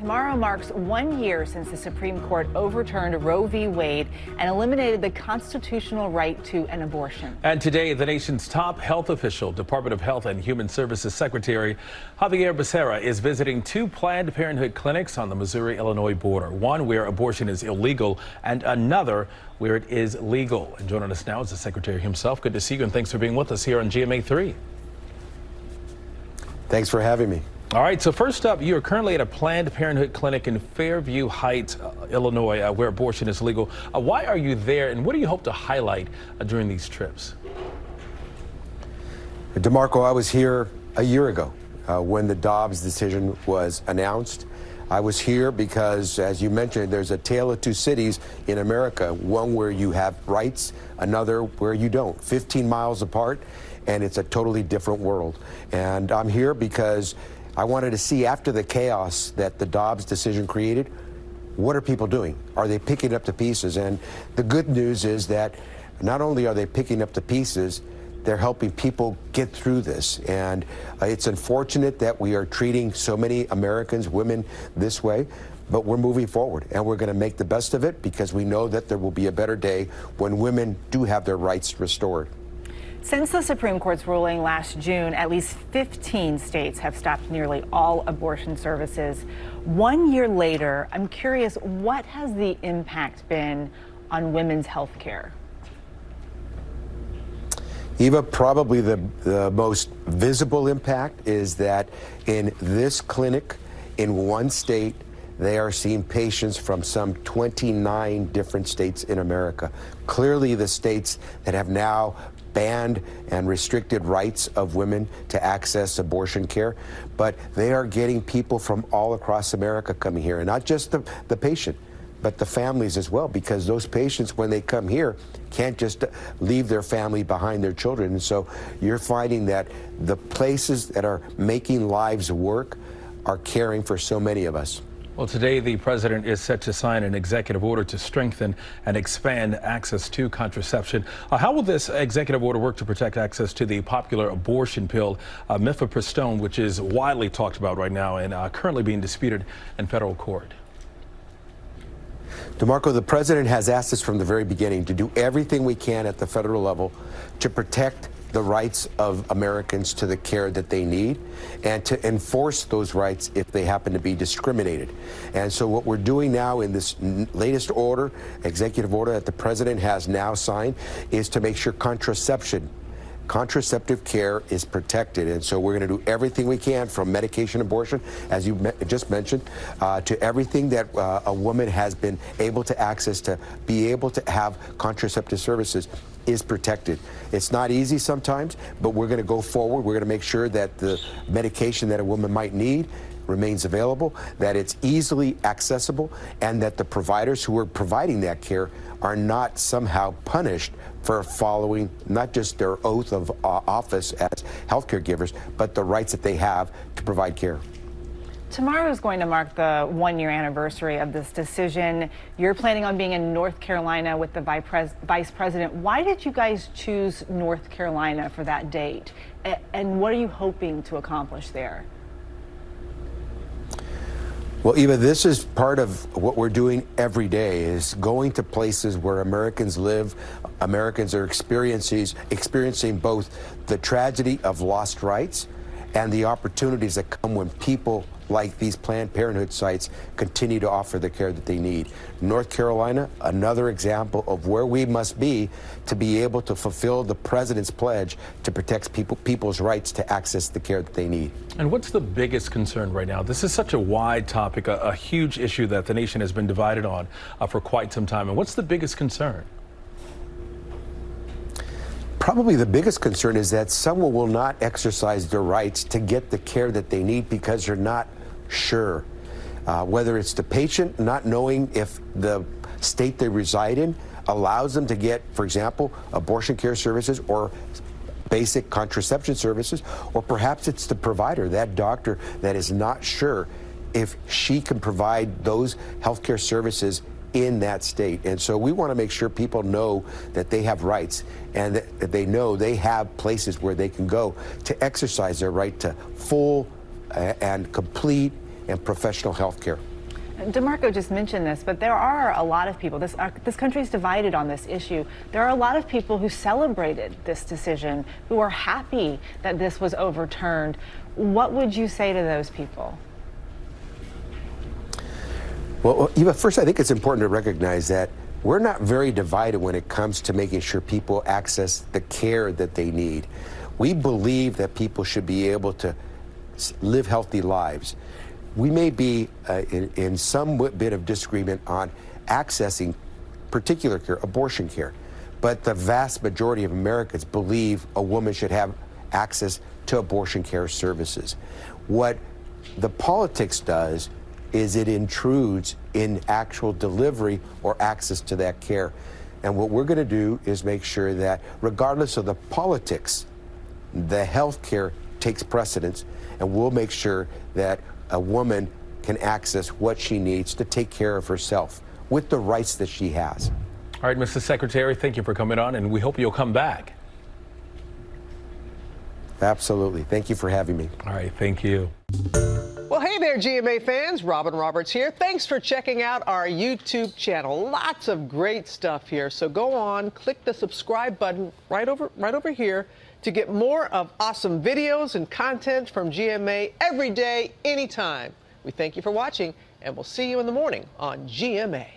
Tomorrow marks 1 year since the Supreme Court overturned Roe v. Wade and eliminated the constitutional right to an abortion. And today, the nation's top health official, Department of Health and Human Services Secretary Xavier Becerra, is visiting 2 Planned Parenthood clinics on the Missouri-Illinois border, one where abortion is illegal and another where it is legal. And joining us now is the Secretary himself. Good to see you, and thanks for being with us here on GMA 3. Thanks for having me. All right, so first up, you're currently at a Planned Parenthood clinic in Fairview Heights, Illinois, where abortion is legal. Why are you there, and what do you hope to highlight during these trips? DeMarco, I was here a year ago when the Dobbs decision was announced. I was here because, as you mentioned, there's a tale of 2 cities in America, one where you have rights, another where you don't, 15 miles apart, and it's a totally different world. And I'm here because I wanted to see, after the chaos that the Dobbs decision created, what are people doing? Are they picking up the pieces? And the good news is that not only are they picking up the pieces, they're helping people get through this. And it's unfortunate that we are treating so many Americans, women, this way, but we're moving forward, and we're going to make the best of it because we know that there will be a better day when women do have their rights restored. Since the Supreme Court's ruling last June, at least 15 states have stopped nearly all abortion services. 1 year later, I'm curious, what has the impact been on women's health care? Eva, probably the most visible impact is that in this clinic in one state, they are seeing patients from some 29 different states in America. Clearly, the states that have now banned and restricted rights of women to access abortion care, but they are getting people from all across America coming here, and not just the patient, but the families as well, because those patients, when they come here, can't just leave their family behind, their children. And so you're finding that the places that are making lives work are caring for so many of us. Well, today the president is set to sign an executive order to strengthen and expand access to contraception. How will this executive order work to protect access to the popular abortion pill, mifepristone, which is widely talked about right now and currently being disputed in federal court? DeMarco, the president has asked us from the very beginning to do everything we can at the federal level to protect the rights of Americans to the care that they need and to enforce those rights if they happen to be discriminated. And so what we're doing now in this latest order, executive order that the president has now signed, is to make sure contraceptive care is protected. And so we're going to do everything we can, from medication abortion, as you just mentioned, to everything that a woman has been able to access to be able to have contraceptive services is protected. It's not easy sometimes, but we're going to go forward. We're going to make sure that the medication that a woman might need remains available, that it's easily accessible, and that the providers who are providing that care are not somehow punished for following not just their oath of office as healthcare givers, but the rights that they have to provide care. Tomorrow is going to mark the 1-year anniversary of this decision. You're planning on being in North Carolina with the vice president. Why did you guys choose North Carolina for that date? And what are you hoping to accomplish there? Well, Eva, this is part of what we're doing every day, is going to places where Americans live. Americans are experiencing both the tragedy of lost rights and the opportunities that come when people like these Planned Parenthood sites continue to offer the care that they need. North Carolina, another example of where we must be to be able to fulfill the president's pledge to protect people's rights to access the care that they need. And what's the biggest concern right now? This is such a wide topic, a huge issue that the nation has been divided on for quite some time. And what's the biggest concern? Probably the biggest concern is that someone will not exercise their rights to get the care that they need because they're not sure. Whether it's the patient not knowing if the state they reside in allows them to get, for example, abortion care services or basic contraception services, or perhaps it's the provider, that doctor, that is not sure if she can provide those healthcare services in that state. And so we want to make sure people know that they have rights and that they know they have places where they can go to exercise their right to full and complete and professional health care. DeMarco just mentioned this, but there are a lot of people, this country is divided on this issue. There are a lot of people who celebrated this decision, who are happy that this was overturned. What would you say to those people? Well, Eva, first, I think it's important to recognize that we're not very divided when it comes to making sure people access the care that they need. We believe that people should be able to live healthy lives. We may be in some bit of disagreement on accessing particular care, abortion care, but the vast majority of Americans believe a woman should have access to abortion care services. What the politics does is it intrudes in actual delivery or access to that care. And what we're going to do is make sure that regardless of the politics, the health care takes precedence, and we'll make sure that a woman can access what she needs to take care of herself with the rights that she has. All right, Mr. Secretary, thank you for coming on, and we hope you'll come back. Absolutely. Thank you for having me. All right, thank you. Well, hey there, GMA fans. Robin Roberts here. Thanks for checking out our YouTube channel. Lots of great stuff here. So go on, click the subscribe button right over here to get more of awesome videos and content from GMA every day, anytime. We thank you for watching, and we'll see you in the morning on GMA.